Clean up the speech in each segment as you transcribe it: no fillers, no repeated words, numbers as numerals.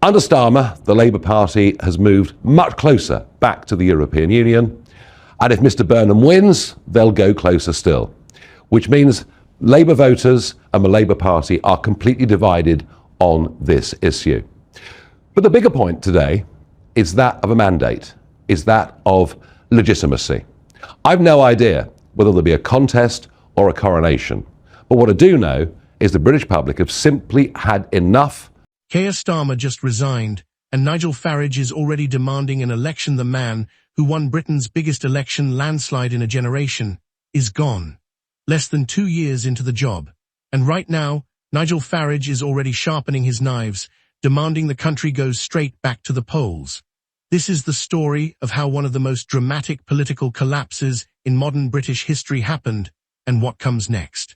Under Starmer, the Labour Party has moved much closer back to the European Union, and if Mr Burnham wins, they'll go closer still, which means Labour voters and the Labour Party are completely divided on this issue. But the bigger point today is that of a mandate, is that of legitimacy. I've no idea whether there'll be a contest or a coronation, but what I do know is the British public have simply had enough. Keir Starmer just resigned, and Nigel Farage is already demanding an election. The man who won Britain's biggest election landslide in a generation is gone, less than 2 years into the job. And right now, Nigel Farage is already sharpening his knives, demanding the country goes straight back to the polls. This is the story of how one of the most dramatic political collapses in modern British history happened, and what comes next.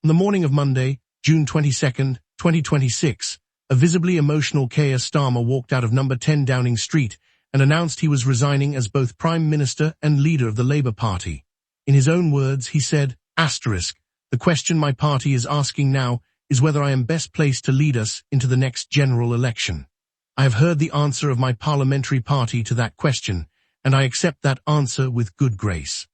On the morning of Monday, June 22nd, 2026, a visibly emotional Keir Starmer walked out of number 10 Downing Street and announced he was resigning as both Prime Minister and leader of the Labour Party. In his own words, he said, "The question my party is asking now is whether I am best placed to lead us into the next general election. I have heard the answer of my parliamentary party to that question, and I accept that answer with good grace."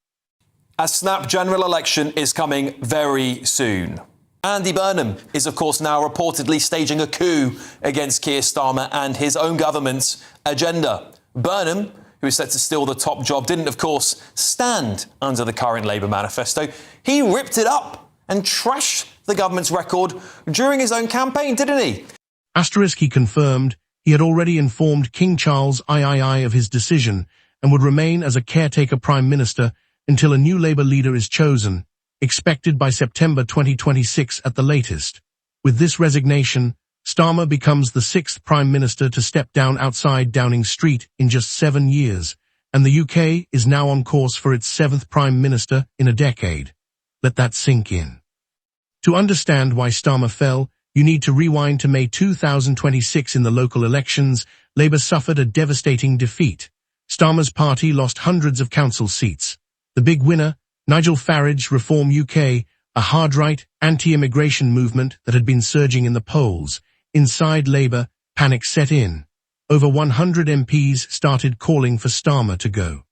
A snap general election is coming very soon. Andy Burnham is, of course, now reportedly staging a coup against Keir Starmer and his own government's agenda. Burnham, who is set to steal the top job, didn't, of course, stand under the current Labour manifesto. He ripped it up and trashed the government's record during his own campaign, didn't he? He confirmed he had already informed King Charles III of his decision and would remain as a caretaker Prime Minister until a new Labour leader is chosen, expected by September 2026 at the latest. With this resignation, Starmer becomes the 6th Prime Minister to step down outside Downing Street in just 7 years, and the UK is now on course for its 7th Prime Minister in a decade. Let that sink in. To understand why Starmer fell, you need to rewind to May 2026. In the local elections, Labour suffered a devastating defeat. Starmer's party lost hundreds of council seats. The big winner, Nigel Farage, Reform UK, a hard-right, anti-immigration movement that had been surging in the polls. Inside Labour, panic set in. Over 100 MPs started calling for Starmer to go.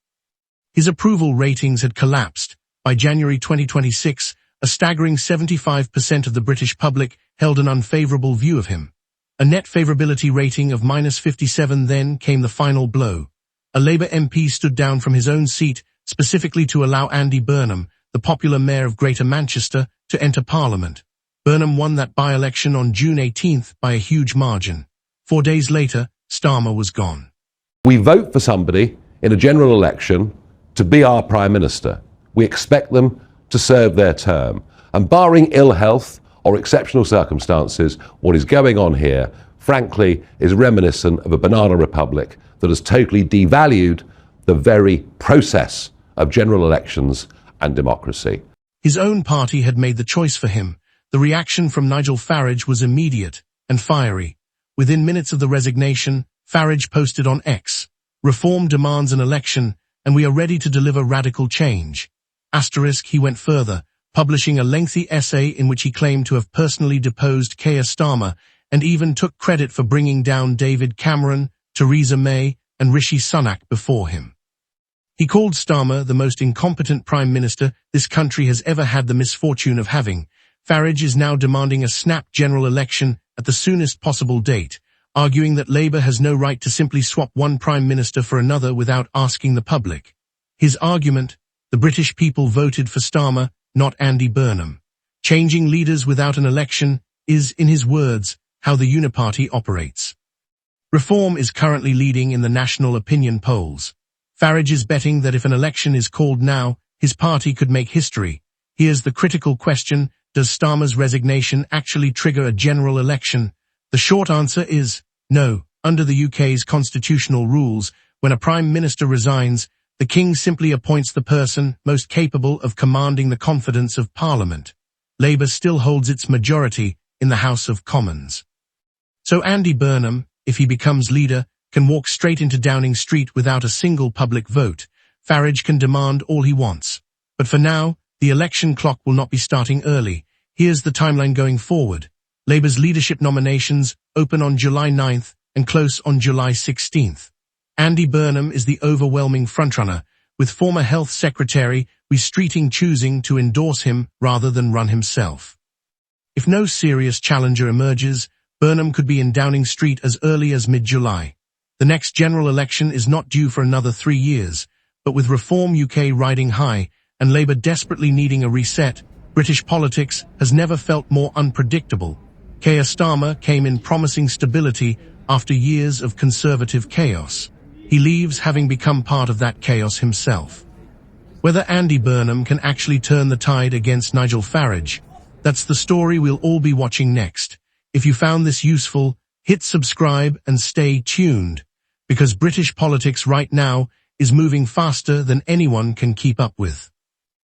His approval ratings had collapsed. By January 2026, a staggering 75% of the British public held an unfavourable view of him. A net favourability rating of -57. Then came the final blow. A Labour MP stood down from his own seat specifically to allow Andy Burnham, the popular mayor of Greater Manchester, to enter Parliament. Burnham won that by-election on June 18th by a huge margin. 4 days later, Starmer was gone. We vote for somebody in a general election to be our Prime Minister. We expect them to serve their term. And barring ill health or exceptional circumstances, what is going on here, frankly, is reminiscent of a banana republic that has totally devalued the very process of general elections and democracy. His own party had made the choice for him. The reaction from Nigel Farage was immediate and fiery. Within minutes of the resignation, Farage posted on X, "Reform demands an election, and we are ready to deliver radical change." He went further, publishing a lengthy essay in which he claimed to have personally deposed Keir Starmer and even took credit for bringing down David Cameron, Theresa May, and Rishi Sunak before him. He called Starmer the most incompetent Prime Minister this country has ever had the misfortune of having. Farage is now demanding a snap general election at the soonest possible date, arguing that Labour has no right to simply swap one Prime Minister for another without asking the public. His argument: the British people voted for Starmer, not Andy Burnham. Changing leaders without an election is, in his words, how the Uniparty operates. Reform is currently leading in the national opinion polls. Farage is betting that if an election is called now, his party could make history. Here's the critical question: does Starmer's resignation actually trigger a general election? The short answer is no. Under the UK's constitutional rules, when a Prime Minister resigns, the King simply appoints the person most capable of commanding the confidence of Parliament. Labour still holds its majority in the House of Commons. So Andy Burnham, if he becomes leader, can walk straight into Downing Street without a single public vote. Farage can demand all he wants. But for now, the election clock will not be starting early. Here's the timeline going forward. Labour's leadership nominations open on July 9th, and close on July 16th. Andy Burnham is the overwhelming frontrunner, with former Health Secretary Keir Starmer choosing to endorse him rather than run himself. If no serious challenger emerges, Burnham could be in Downing Street as early as mid-July. The next general election is not due for another 3 years, but with Reform UK riding high and Labour desperately needing a reset, British politics has never felt more unpredictable. Keir Starmer came in promising stability after years of Conservative chaos. He leaves having become part of that chaos himself. Whether Andy Burnham can actually turn the tide against Nigel Farage, that's the story we'll all be watching next. If you found this useful, hit subscribe and stay tuned, because British politics right now is moving faster than anyone can keep up with.